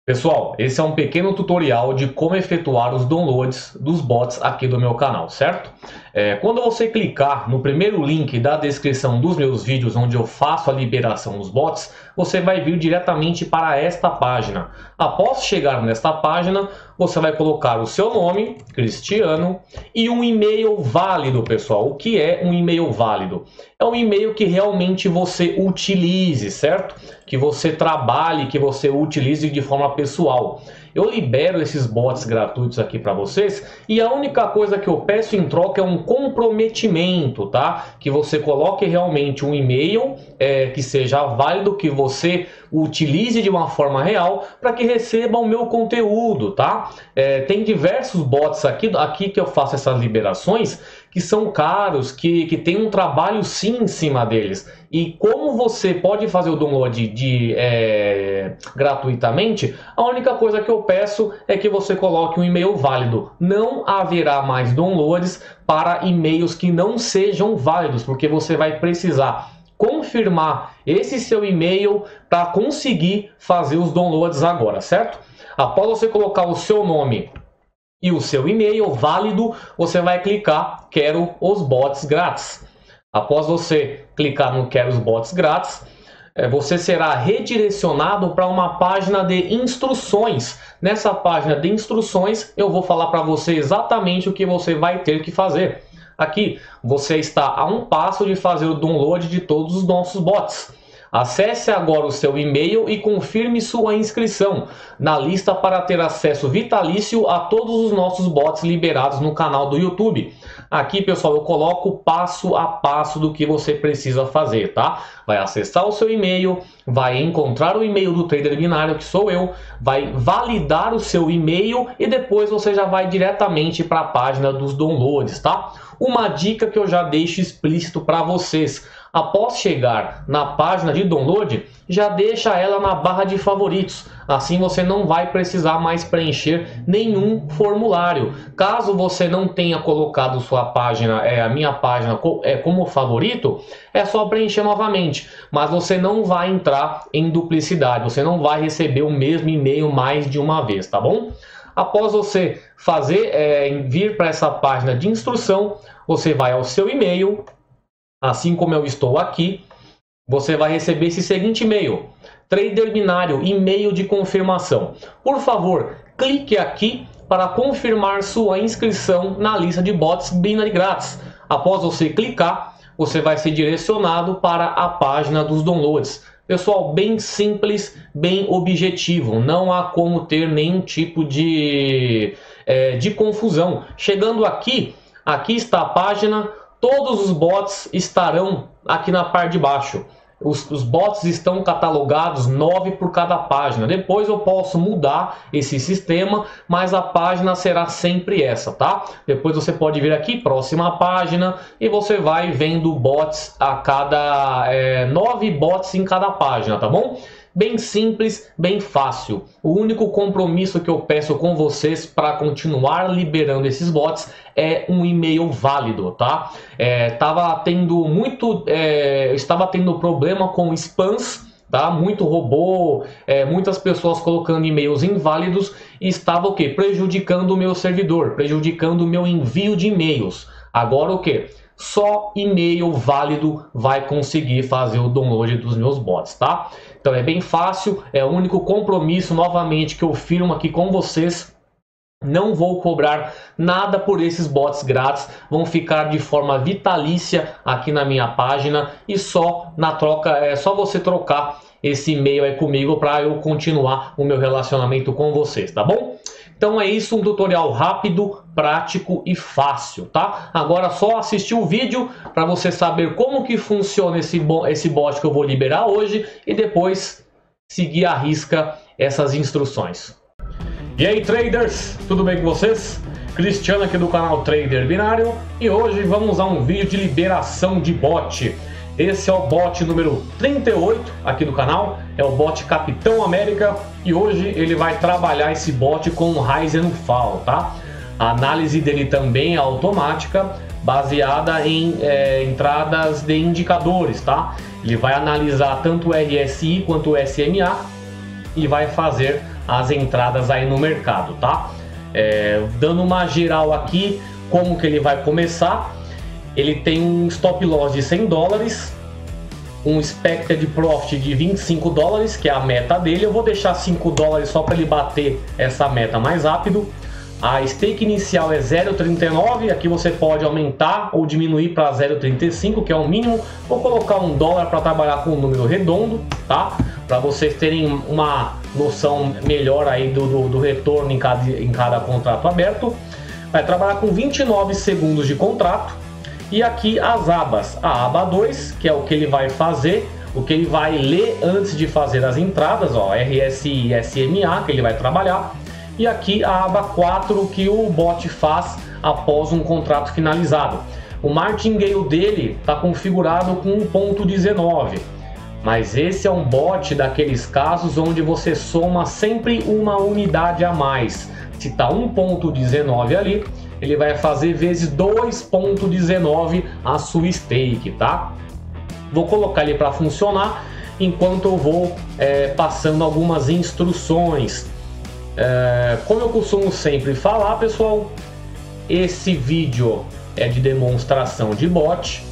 Pessoal, esse é um pequeno tutorial de como efetuar os downloads dos bots aqui do meu canal, certo? Quando você clicar no primeiro link da descrição dos meus vídeos, onde eu faço a liberação dos bots, você vai vir diretamente para esta página. Após chegar nesta página, você vai colocar o seu nome, Cristiano, e um e-mail válido, pessoal. O que é um e-mail válido? É um e-mail que realmente você utilize, certo? Que você trabalhe, que você utilize de forma pessoal. Eu libero esses bots gratuitos aqui para vocês e a única coisa que eu peço em troca é um comprometimento, tá? Que você coloque realmente um e-mail que seja válido, que você utilize de uma forma real para que receba o meu conteúdo, tá? Tem diversos bots aqui que eu faço essas liberações que são caros, que tem um trabalho sim em cima deles. E como você pode fazer o download gratuitamente, a única coisa que eu peço é que você coloque um e-mail válido. Não haverá mais downloads para e-mails que não sejam válidos, porque você vai precisar confirmar esse seu e-mail para conseguir fazer os downloads agora, certo? Após você colocar o seu nome e o seu e-mail válido, você vai clicar Quero os bots grátis. Após você clicar no Quero os bots grátis, você será redirecionado para uma página de instruções. Nessa página de instruções, eu vou falar para você exatamente o que você vai ter que fazer. Aqui, você está a um passo de fazer o download de todos os nossos bots. Acesse agora o seu e-mail e confirme sua inscrição na lista para ter acesso vitalício a todos os nossos bots liberados no canal do YouTube. Aqui, pessoal, eu coloco passo a passo do que você precisa fazer, tá? Vai acessar o seu e-mail, vai encontrar o e-mail do trader binário, que sou eu, vai validar o seu e-mail e depois você já vai diretamente para a página dos downloads, tá? Uma dica que eu já deixo explícito para vocês: após chegar na página de download, já deixa ela na barra de favoritos. Assim você não vai precisar mais preencher nenhum formulário. Caso você não tenha colocado sua página, a minha página como favorito, é só preencher novamente. Mas você não vai entrar em duplicidade, você não vai receber o mesmo e-mail mais de uma vez, tá bom? Após você vir para essa página de instrução, você vai ao seu e-mail, assim como eu estou aqui, você vai receber esse seguinte e-mail: Trader Binário, e-mail de confirmação. Por favor, clique aqui para confirmar sua inscrição na lista de bots binário grátis. Após você clicar, você vai ser direcionado para a página dos downloads. Pessoal, bem simples, bem objetivo, não há como ter nenhum tipo de confusão. Chegando aqui está a página, todos os bots estarão aqui na parte de baixo. Os bots estão catalogados 9 por cada página. Depois eu posso mudar esse sistema, mas a página será sempre essa, tá? Depois você pode vir aqui, próxima página, e você vai vendo bots a cada 9 bots em cada página, tá bom? Bem simples, bem fácil. O único compromisso que eu peço com vocês para continuar liberando esses bots é um e-mail válido, tá? Estava tendo problema com spams, tá? Muito robô, muitas pessoas colocando e-mails inválidos e estava o quê? Prejudicando o meu servidor, prejudicando o meu envio de e-mails. Agora o quê? Só e-mail válido vai conseguir fazer o download dos meus bots, tá? Então é bem fácil, é o único compromisso novamente que eu firmo aqui com vocês. Não vou cobrar nada por esses bots grátis, vão ficar de forma vitalícia aqui na minha página e só na troca, só você trocar esse e-mail aí comigo para eu continuar o meu relacionamento com vocês, tá bom? Então é isso, um tutorial rápido, prático e fácil, tá? Agora é só assistir o vídeo para você saber como que funciona esse bot que eu vou liberar hoje e depois seguir à risca essas instruções. E aí, traders, tudo bem com vocês? Cristiano aqui do canal Trader Binário e hoje vamos a um vídeo de liberação de bot. Esse é o bot número 38 aqui do canal, é o bot Capitão América e hoje ele vai trabalhar esse bot com o Rise and Fall, tá? A análise dele também é automática, baseada em entradas de indicadores, tá? Ele vai analisar tanto o RSI quanto o SMA e vai fazer as entradas aí no mercado, tá? Dando uma geral aqui, como que ele vai começar. Ele tem um stop loss de $100, um expected profit de $25, que é a meta dele. Eu vou deixar $5 só para ele bater essa meta mais rápido. A stake inicial é 0,39, aqui você pode aumentar ou diminuir para 0,35, que é o mínimo. Vou colocar $1 para trabalhar com um número redondo, tá? Para vocês terem uma noção melhor aí do retorno em cada contrato aberto. Vai trabalhar com 29 segundos de contrato. E aqui as abas, a aba 2, que é o que ele vai fazer, o que ele vai ler antes de fazer as entradas, ó, RSI e SMA, que ele vai trabalhar. E aqui a aba 4, que o bot faz após um contrato finalizado. O martingale dele está configurado com 1.19, mas esse é um bot daqueles casos onde você soma sempre uma unidade a mais. Se está 1.19 ali, ele vai fazer vezes 2.19 a sua stake, tá? Vou colocar ele para funcionar enquanto eu vou passando algumas instruções. Como eu costumo sempre falar, pessoal, esse vídeo é de demonstração de bot.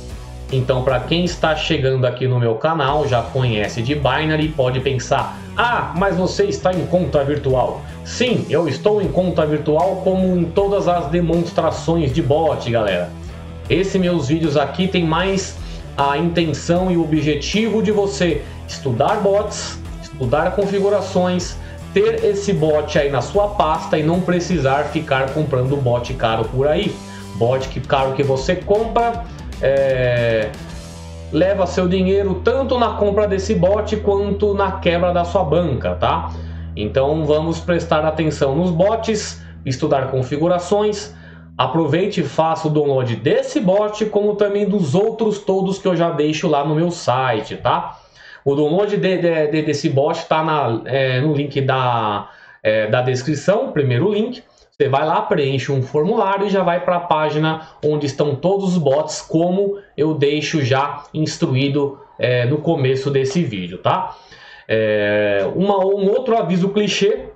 Então, para quem está chegando aqui no meu canal, já conhece de Binary, pode pensar: ah, mas você está em conta virtual. Sim, eu estou em conta virtual, como em todas as demonstrações de bot, galera. Esses meus vídeos aqui tem mais a intenção e o objetivo de você estudar bots, estudar configurações, ter esse bot aí na sua pasta e não precisar ficar comprando bot caro por aí. Bot caro que você compra leva seu dinheiro tanto na compra desse bot quanto na quebra da sua banca, tá? Então vamos prestar atenção nos bots, estudar configurações. Aproveite e faça o download desse bot, como também dos outros todos que eu já deixo lá no meu site, tá? O download desse bot está no link da descrição, primeiro link. Você vai lá, preenche um formulário e já vai para a página onde estão todos os bots, como eu deixo já instruído no começo desse vídeo, tá? Um outro aviso clichê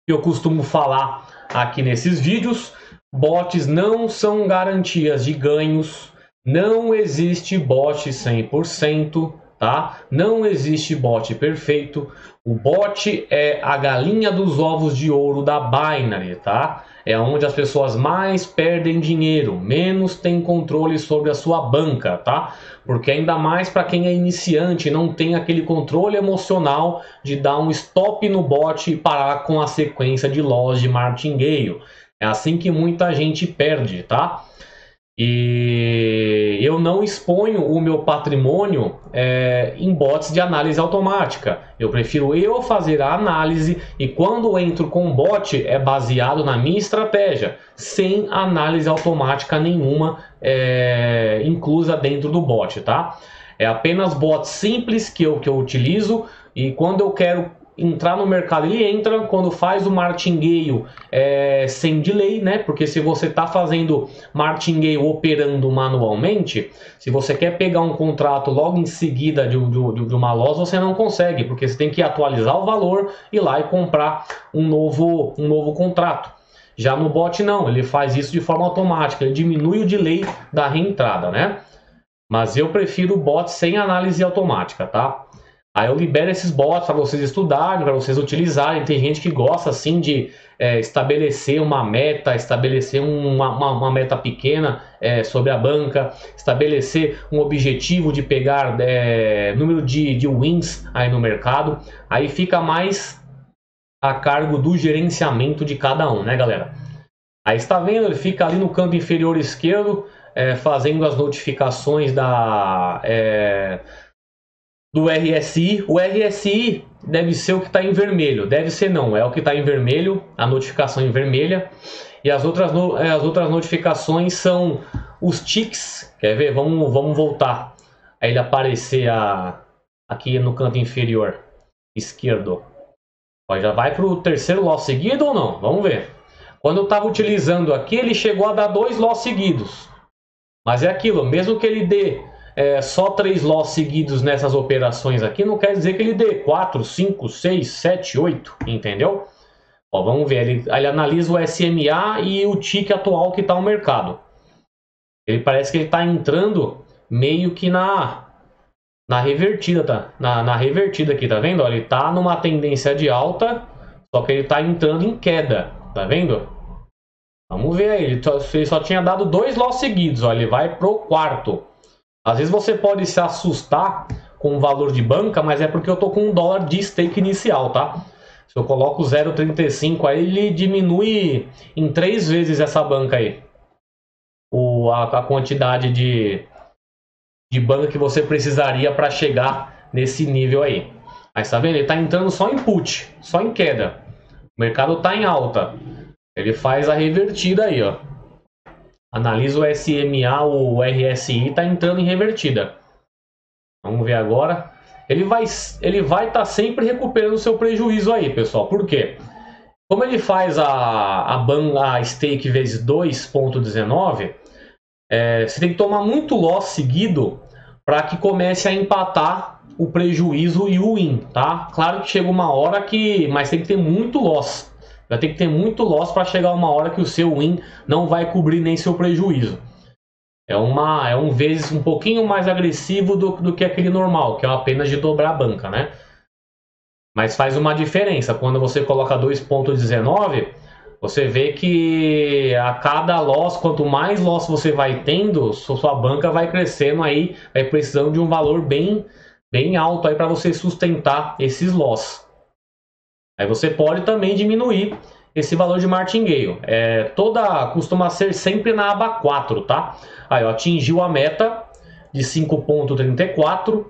que eu costumo falar aqui nesses vídeos: bots não são garantias de ganhos, não existe bot 100%, tá? Não existe bot perfeito. O bot é a galinha dos ovos de ouro da Binary, tá? É onde as pessoas mais perdem dinheiro, menos tem controle sobre a sua banca, tá? Porque ainda mais para quem é iniciante, não tem aquele controle emocional de dar um stop no bot e parar com a sequência de loss de martingale. É assim que muita gente perde, tá? E eu não exponho o meu patrimônio em bots de análise automática. Eu prefiro eu fazer a análise, e quando eu entro com um bot é baseado na minha estratégia, sem análise automática nenhuma inclusa dentro do bot, tá? É apenas bot simples que eu utilizo, e quando eu quero entrar no mercado ele entra, quando faz o martingale sem delay, né? Porque se você está fazendo martingale operando manualmente, se você quer pegar um contrato logo em seguida de uma loss, você não consegue, porque você tem que atualizar o valor, ir lá e comprar um novo contrato. Já no bot não, ele faz isso de forma automática, ele diminui o delay da reentrada, né? Mas eu prefiro bot sem análise automática, tá? Aí eu libero esses bots para vocês estudarem, para vocês utilizarem. Tem gente que gosta assim de estabelecer uma meta, estabelecer uma meta pequena sobre a banca, estabelecer um objetivo de pegar número de wins aí no mercado. Aí fica mais a cargo do gerenciamento de cada um, né, galera? Aí está vendo, ele fica ali no canto inferior esquerdo, fazendo as notificações do RSI. O RSI deve ser o que está em vermelho. Deve ser não, é o que está em vermelho, a notificação em vermelha. E as outras notificações são os ticks. Quer ver? Vamos voltar a ele aparecer aqui no canto inferior esquerdo. Ó, já vai para o terceiro loss seguido ou não? Vamos ver. Quando eu estava utilizando aqui, ele chegou a dar 2 loss seguidos. Mas é aquilo, mesmo que ele dê só 3 loss seguidos nessas operações aqui, não quer dizer que ele dê 4, 5, 6, 7, 8, entendeu? Ó, vamos ver, ele analisa o SMA e o tick atual que está no mercado. Ele parece que ele está entrando meio que na revertida, tá? Na revertida aqui, tá vendo? Ó, ele está numa tendência de alta, só que ele está entrando em queda, tá vendo? Vamos ver aí, ele só tinha dado 2 loss seguidos, ó, ele vai pro quarto. Às vezes você pode se assustar com o valor de banca, mas é porque eu tô com $1 de stake inicial, tá? Se eu coloco 0,35 aí, ele diminui em 3 vezes essa banca aí. A quantidade de banca que você precisaria para chegar nesse nível aí. Mas tá vendo? Ele tá entrando só em put, só em queda. O mercado tá em alta. Ele faz a revertida aí, ó. Analisa o SMA, o RSI tá entrando em revertida. Vamos ver agora. Ele vai estar sempre recuperando o seu prejuízo aí, pessoal. Por quê? Como ele faz a stake vezes 2,19, você tem que tomar muito loss seguido para que comece a empatar o prejuízo e o win, tá? Claro que chega uma hora que... Mas tem que ter muito loss. Vai ter que ter muito loss para chegar uma hora que o seu win não vai cobrir nem seu prejuízo. É um vezes um pouquinho mais agressivo do que aquele normal, que é apenas de dobrar a banca, né? Mas faz uma diferença. Quando você coloca 2,19, você vê que a cada loss, quanto mais loss você vai tendo, sua banca vai crescendo aí, vai precisando de um valor bem alto aí para você sustentar esses loss. Aí você pode também diminuir esse valor de martingale. Costuma ser sempre na aba 4, tá? Aí, ó, atingiu a meta de 5,34.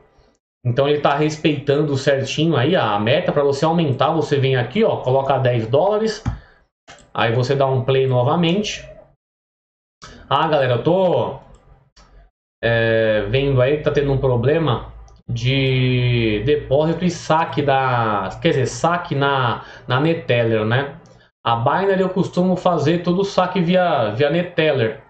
Então ele está respeitando certinho aí a meta. Para você aumentar, você vem aqui, ó, coloca $10. Aí você dá um play novamente. Ah, galera, eu tô vendo aí que tá tendo um problema de depósito e saque saque na Neteller, né? A Binance eu costumo fazer todo o saque via Neteller.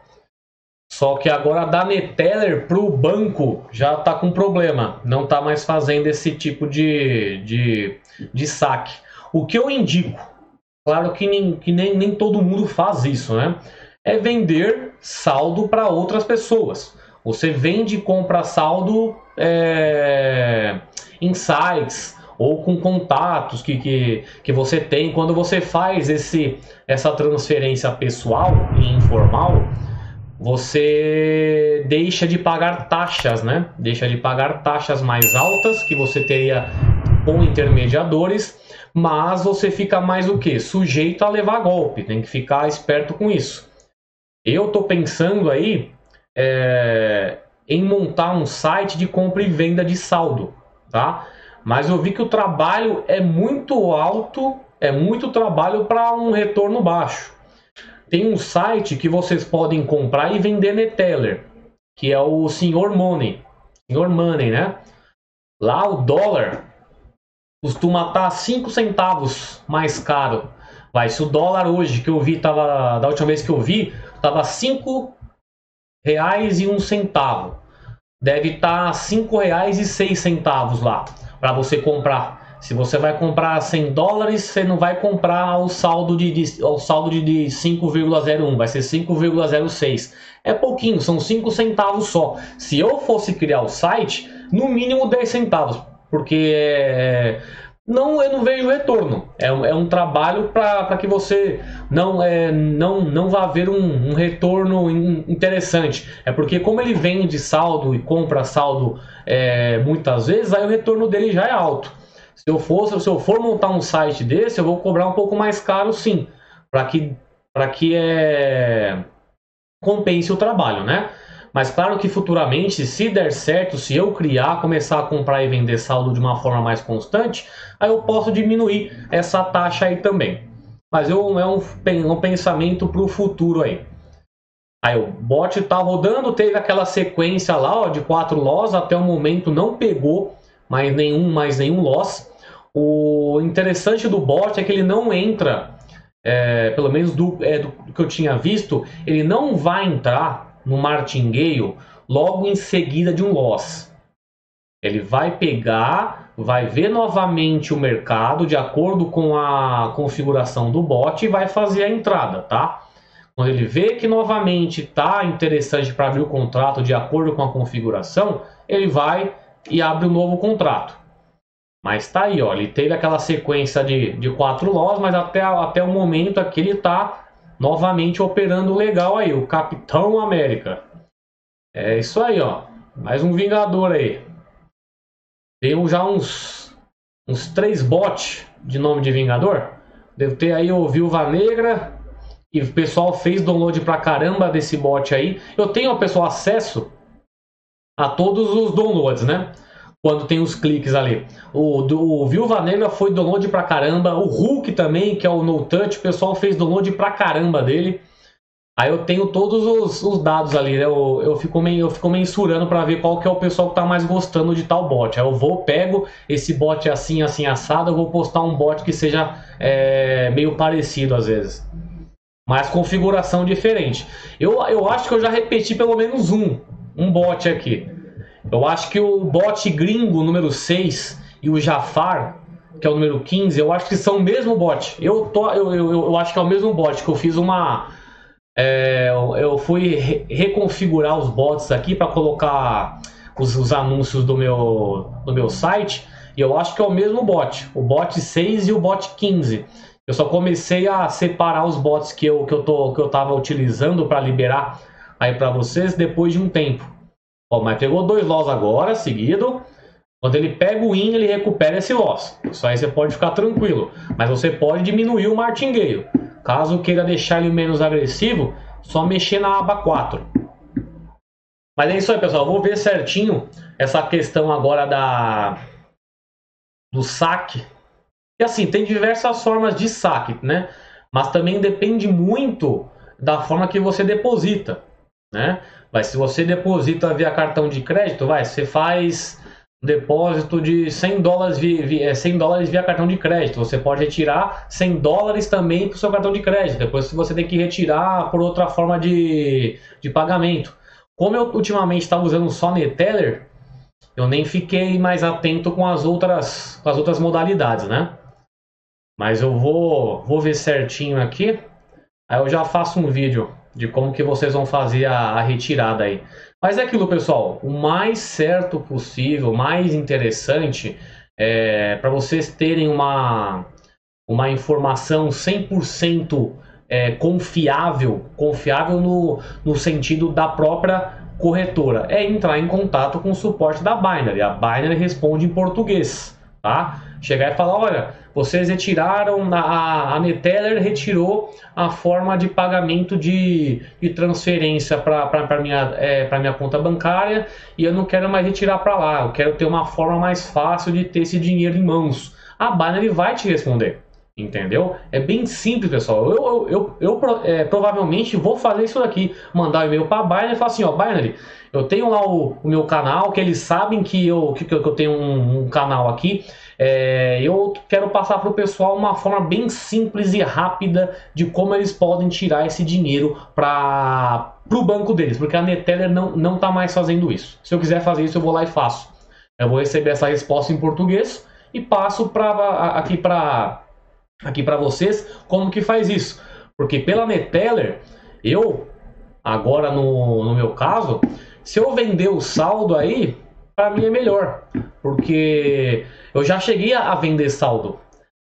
Só que agora da Neteller pro banco já tá com problema. Não tá mais fazendo esse tipo de saque. O que eu indico, claro que nem todo mundo faz isso, né? É vender saldo para outras pessoas. Você vende e compra saldo em sites ou com contatos que você tem. Quando você faz essa transferência pessoal e informal, você deixa de pagar taxas, né? Deixa de pagar taxas mais altas que você teria com intermediadores, mas você fica mais o quê? Sujeito a levar golpe. Tem que ficar esperto com isso. Eu tô pensando aí em montar um site de compra e venda de saldo, tá? Mas eu vi que o trabalho é muito alto, é muito trabalho para um retorno baixo. Tem um site que vocês podem comprar e vender Neteller, que é o Senhor Money, né? Lá o dólar costuma estar 5 centavos mais caro. Se o dólar hoje que eu vi da última vez que eu vi, estava R$5,01. Deve estar R$5,06 lá para você comprar. Se você vai comprar $100, você não vai comprar o saldo de 5,01, vai ser 5,06. É pouquinho, são 5 centavos só. Se eu fosse criar o site, no mínimo 10 centavos, porque eu não vejo retorno. É um trabalho para que você não vá ver um retorno interessante. É porque como ele vende saldo e compra saldo muitas vezes, aí o retorno dele já é alto. Se eu for montar um site desse, eu vou cobrar um pouco mais caro, sim, para que compense o trabalho, né? Mas claro que futuramente, se der certo, se eu começar a comprar e vender saldo de uma forma mais constante, aí eu posso diminuir essa taxa aí também. Mas é um pensamento para o futuro aí. Aí o bot tá rodando, teve aquela sequência lá, ó, de 4 loss, até o momento não pegou mais nenhum loss. O interessante do bot é que ele não entra, pelo menos do que eu tinha visto, ele não vai entrar no martingale logo em seguida de um loss. Ele vai pegar, vai ver novamente o mercado de acordo com a configuração do bot e vai fazer a entrada, tá? Quando ele vê que novamente está interessante para abrir o contrato de acordo com a configuração, ele vai e abre um novo contrato. Mas tá aí, ó, ele teve aquela sequência de 4 loss, mas até o momento aqui ele está novamente operando legal aí, o Capitão América. É isso aí, ó, mais um Vingador aí. Tenho já uns 3 bots de nome de Vingador. Devo ter aí o Viúva Negra. E o pessoal fez download pra caramba desse bot aí. Eu tenho, pessoal, acesso a todos os downloads, né? Quando tem os cliques ali. O Viúva Negra foi download pra caramba. O Hulk também, que é o No Touch. O pessoal fez download pra caramba dele. Aí eu tenho todos os dados ali, né? Eu fico mensurando pra ver qual que é o pessoal que tá mais gostando de tal bot. Aí eu pego esse bot assim, assim, assado. Eu vou postar um bot que seja meio parecido às vezes. Mas configuração diferente. Eu acho que eu já repeti pelo menos um bot aqui. Eu acho que o bot gringo número 6 e o Jafar, que é o número 15, eu acho que são o mesmo bot. Eu acho que é o mesmo bot, que eu fiz uma... eu fui reconfigurar os bots aqui para colocar os anúncios do meu site. E eu acho que é o mesmo bot. O bot 6 e o bot 15. Eu só comecei a separar os bots que eu tava utilizando para liberar aí para vocês depois de um tempo. Ó, mas pegou 2 loss agora, seguido. Quando ele pega o win, ele recupera esse loss. Isso aí você pode ficar tranquilo. Mas você pode diminuir o martingale. Caso queira deixar ele menos agressivo, só mexer na aba 4. Mas é isso aí, pessoal. Eu vou ver certinho essa questão agora do saque. E assim, tem diversas formas de saque, né? Mas também depende muito da forma que você deposita, né? Mas se você deposita via cartão de crédito, você faz um depósito de $100 via cartão de crédito. Você pode retirar $100 também para o seu cartão de crédito. Depois você tem que retirar por outra forma de pagamento. Como eu ultimamente estava usando só Neteller, eu nem fiquei mais atento com as outras modalidades, né? Mas eu vou ver certinho aqui. Aí eu já faço um vídeo de como que vocês vão fazer a retirada aí. Mas é aquilo, pessoal. O mais certo possível, mais interessante, para vocês terem uma informação 100% confiável no sentido da própria corretora, é entrar em contato com o suporte da Binary. A Binary responde em português, tá? Chegar e falar, olha, vocês retiraram, a Neteller retirou a forma de pagamento de transferência para minha conta bancária e eu não quero mais retirar para lá, eu quero ter uma forma mais fácil de ter esse dinheiro em mãos. A Binary vai te responder, entendeu? É bem simples, pessoal. Eu provavelmente vou fazer isso daqui, mandar um e-mail para a Binary e falar assim, ó, Binary, eu tenho lá o meu canal, que eles sabem que eu tenho um canal aqui. Eu quero passar para o pessoal uma forma bem simples e rápida de como eles podem tirar esse dinheiro para o banco deles, porque a Neteller não está mais fazendo isso. Se eu quiser fazer isso, eu vou lá e faço. Eu vou receber essa resposta em português e passo aqui para vocês como que faz isso. Porque pela Neteller, agora no meu caso, se eu vender o saldo aí, para mim é melhor, porque eu já cheguei a vender saldo,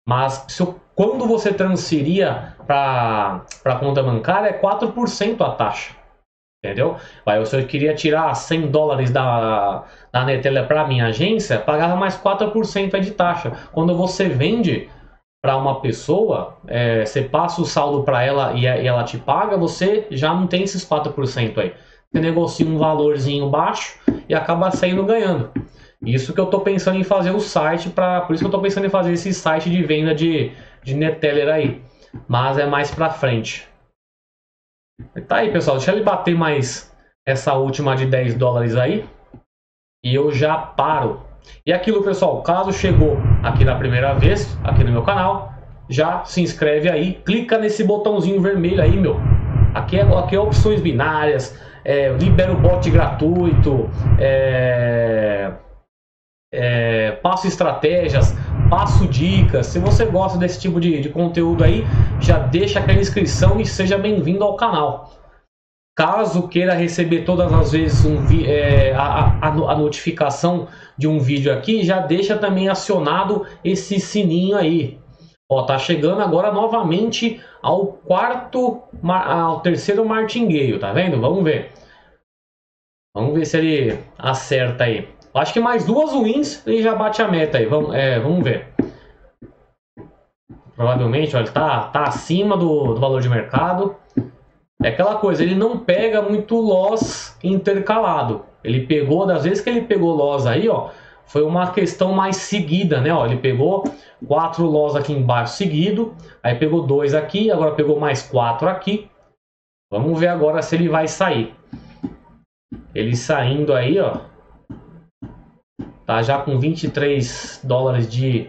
mas quando você transferia para a conta bancária é 4% a taxa, entendeu? Se eu queria tirar $100 da Neteller para minha agência, pagava mais 4% de taxa. Quando você vende para uma pessoa, você passa o saldo para ela e ela te paga, você já não tem esses 4% aí. Você negocia um valorzinho baixo e acaba saindo ganhando. Isso que eu estou pensando em fazer o site, por isso que eu estou pensando em fazer esse site de venda de Neteller aí. Mas é mais para frente. Tá aí, pessoal, deixa ele bater mais essa última de $10 aí e eu já paro. E aquilo, pessoal, caso chegou aqui na primeira vez, aqui no meu canal, já se inscreve aí, clica nesse botãozinho vermelho aí, meu. Aqui é opções binárias, libero bot gratuito, passo estratégias, passo dicas. Se você gosta desse tipo de conteúdo aí, já deixa aquela inscrição e seja bem-vindo ao canal. Caso queira receber todas as vezes a notificação de um vídeo aqui, já deixa também acionado esse sininho aí. Ó, tá chegando agora novamente ao terceiro martingale, tá vendo? Vamos ver. Vamos ver se ele acerta aí. Acho que mais 2 wins ele já bate a meta aí. Vamos ver. Provavelmente, ó, ele tá acima do valor de mercado. É aquela coisa, ele não pega muito loss intercalado. Ele pegou, das vezes que ele pegou loss aí, ó, foi uma questão mais seguida, né? Ó, ele pegou 4 loss aqui embaixo seguido, aí pegou 2 aqui, agora pegou mais 4 aqui. Vamos ver agora se ele vai sair. Ele saindo aí, ó, tá já com 23 dólares de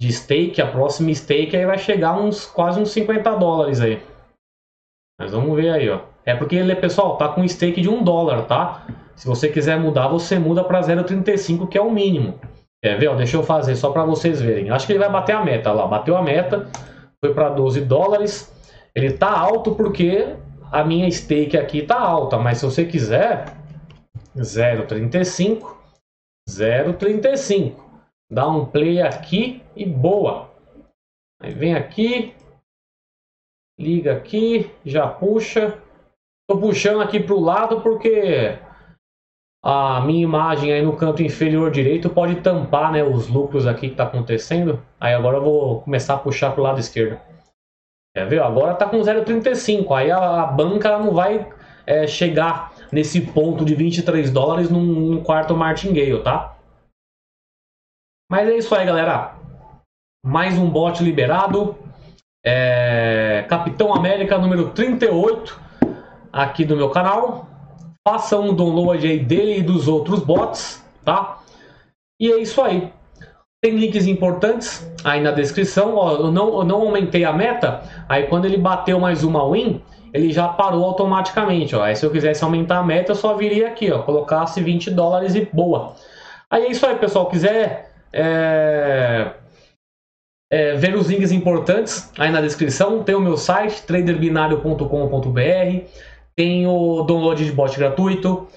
stake. A próxima stake aí vai chegar quase uns 50 dólares aí. Mas vamos ver aí, ó. É porque ele, pessoal, tá com stake de $1, tá? Se você quiser mudar, você muda para 0,35, que é o mínimo. Quer ver? Ó, deixa eu fazer só para vocês verem. Acho que ele vai bater a meta lá. Bateu a meta, foi para 12 dólares. Ele tá alto porque a minha stake aqui tá alta. Mas se você quiser, 0,35, 0,35. Dá um play aqui e boa. Aí vem aqui. Liga aqui, já puxa. Tô puxando aqui para o lado porque a minha imagem aí no canto inferior direito pode tampar, né, os lucros aqui que tá acontecendo. Aí agora eu vou começar a puxar para o lado esquerdo. Quer ver? Agora tá com 0,35. Aí a banca não vai chegar nesse ponto de 23 dólares num quarto martingale, tá? Mas é isso aí, galera. Mais um bot liberado. Capitão América número 38 aqui do meu canal. Faça um download aí dele e dos outros bots, tá? E é isso aí. Tem links importantes aí na descrição. Ó, eu não aumentei a meta. Aí quando ele bateu mais uma win, ele já parou automaticamente, ó. Aí se eu quisesse aumentar a meta, eu só viria aqui, ó, colocasse 20 dólares e boa. Aí é isso aí, pessoal. Quiser ver os links importantes aí na descrição, tem o meu site traderbinario.com.br, tem o download de bot gratuito,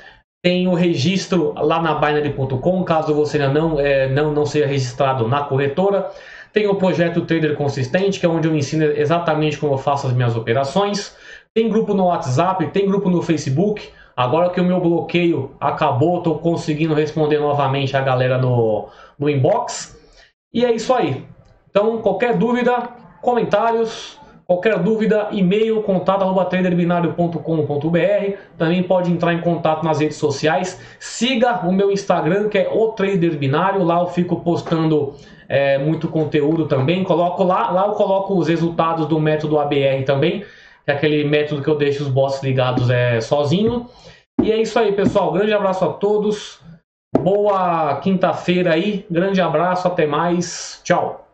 tem o registro lá na Binary.com, caso você ainda não seja registrado na corretora. Tem o projeto Trader Consistente, que é onde eu ensino exatamente como eu faço as minhas operações. Tem grupo no WhatsApp, tem grupo no Facebook. Agora que o meu bloqueio acabou, estou conseguindo responder novamente a galera no inbox. E é isso aí. Então, qualquer dúvida, comentários, qualquer dúvida, e-mail, contato@traderbinario.com.br. Também pode entrar em contato nas redes sociais. Siga o meu Instagram, que é o Trader Binário. Lá eu fico postando muito conteúdo também. Coloco lá eu coloco os resultados do método ABR também, que é aquele método que eu deixo os bots ligados sozinho. E é isso aí, pessoal. Grande abraço a todos. Boa quinta-feira aí. Grande abraço, até mais. Tchau.